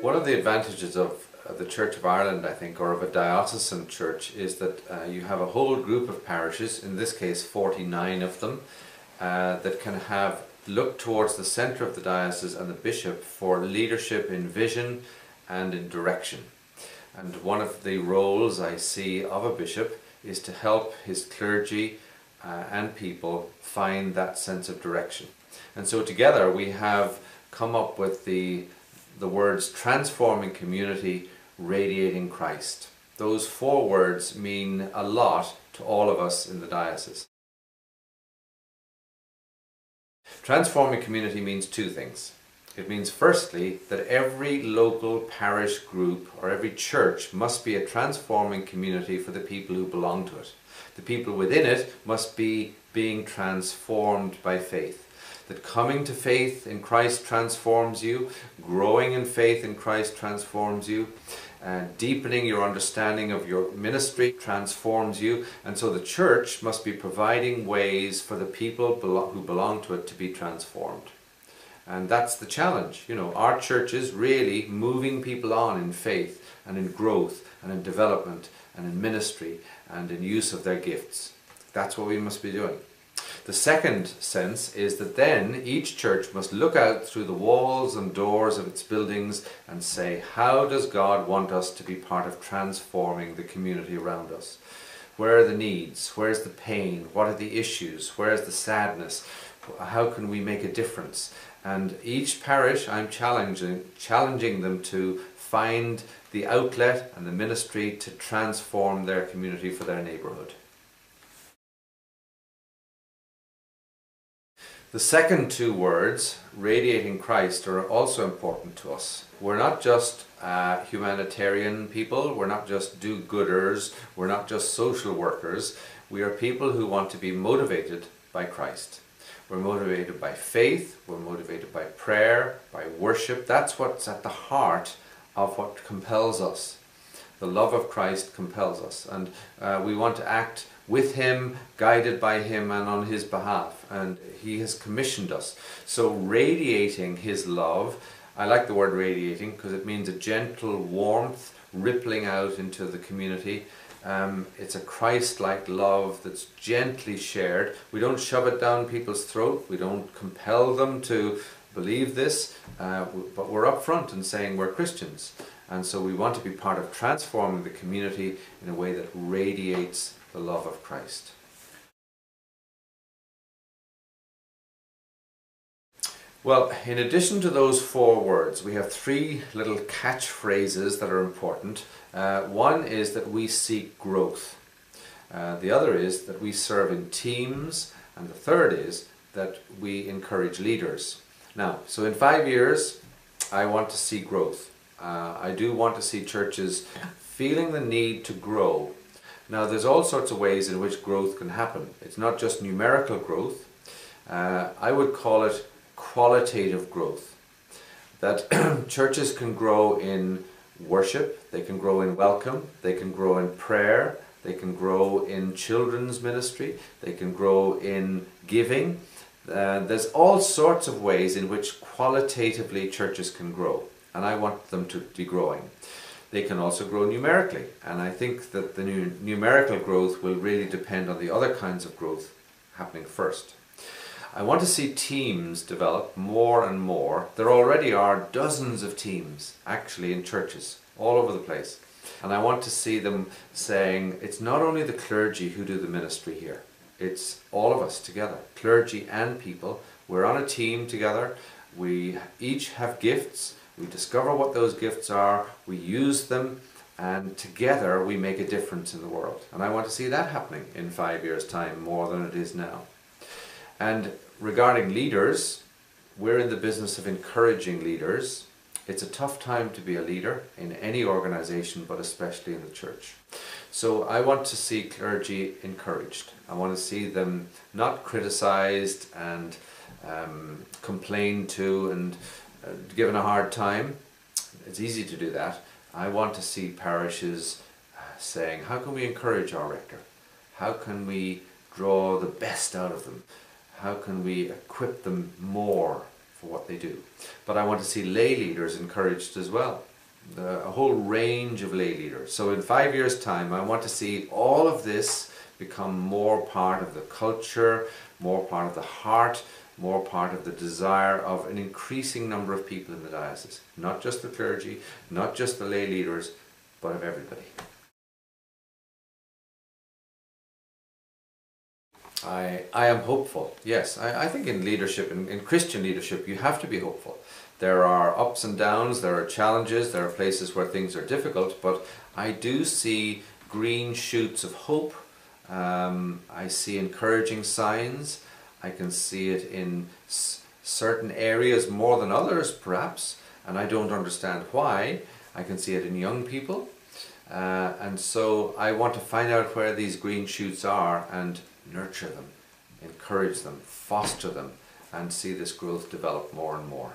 One of the advantages of the Church of Ireland, I think, or of a diocesan church, is that you have a whole group of parishes, in this case 49 of them, that can look towards the centre of the diocese and the bishop for leadership in vision and in direction. And one of the roles I see of a bishop is to help his clergy and people find that sense of direction. And so together we have come up with the words transforming community, radiating Christ. Those 4 words mean a lot to all of us in the diocese. Transforming community means 2 things. It means firstly that every local parish group or every church must be a transforming community for the people who belong to it. The people within it must be being transformed by faith. That coming to faith in Christ transforms you, growing in faith in Christ transforms you, deepening your understanding of your ministry transforms you, and so the church must be providing ways for the people who belong to it to be transformed. And that's the challenge. You know, our church is really moving people on in faith and in growth and in development and in ministry and in use of their gifts. That's what we must be doing. The second sense is that then each church must look out through the walls and doors of its buildings and say, how does God want us to be part of transforming the community around us? Where are the needs? Where's the pain? What are the issues? Where's the sadness? How can we make a difference? And each parish, I'm challenging them to find the outlet and the ministry to transform their community for their neighbourhood. The second 2 words, radiating Christ, are also important to us. We're not just humanitarian people, we're not just do-gooders, we're not just social workers. We are people who want to be motivated by Christ. We're motivated by faith, we're motivated by prayer, by worship. That's what's at the heart of what compels us. The love of Christ compels us, and we want to act with Him, guided by Him and on His behalf, and He has commissioned us. So radiating His love, I like the word radiating because it means a gentle warmth rippling out into the community. It's a Christ-like love that's gently shared. We don't shove it down people's throat, we don't compel them to believe this, but we're upfront in saying we're Christians. And so we want to be part of transforming the community in a way that radiates the love of Christ. Well, in addition to those 4 words, we have 3 little catchphrases that are important. One is that we seek growth. The other is that we serve in teams. And the third is that we encourage leaders. Now, so in 5 years, I want to see growth. I do want to see churches feeling the need to grow. Now, there's all sorts of ways in which growth can happen. It's not just numerical growth. I would call it qualitative growth. That churches can grow in worship, they can grow in welcome, they can grow in prayer, they can grow in children's ministry, they can grow in giving. There's all sorts of ways in which qualitatively churches can grow, and I want them to be growing. They can also grow numerically, and I think that the numerical growth will really depend on the other kinds of growth happening first. I want to see teams develop more and more. There already are dozens of teams actually in churches all over the place, and I want to see them saying it's not only the clergy who do the ministry here, it's all of us together, clergy and people. We're on a team together, we each have gifts. We discover what those gifts are, we use them, and together we make a difference in the world. And I want to see that happening in 5 years' time more than it is now. And regarding leaders, we're in the business of encouraging leaders. It's a tough time to be a leader in any organization, but especially in the church. So I want to see clergy encouraged. I want to see them not criticized and complained to and given a hard time. It's easy to do that. I want to see parishes saying, how can we encourage our rector? How can we draw the best out of them? How can we equip them more for what they do? But I want to see lay leaders encouraged as well. a whole range of lay leaders. So in 5 years' time, I want to see all of this become more part of the culture, more part of the heart, more part of the desire of an increasing number of people in the diocese. Not just the clergy, not just the lay leaders, but of everybody. I am hopeful, yes. I think in leadership, in Christian leadership, you have to be hopeful. There are ups and downs, there are challenges, there are places where things are difficult, but I do see green shoots of hope. I see encouraging signs. I can see it in certain areas more than others, perhaps, and I don't understand why. I can see it in young people. And so I want to find out where these green shoots are and nurture them, encourage them, foster them, and see this growth develop more and more.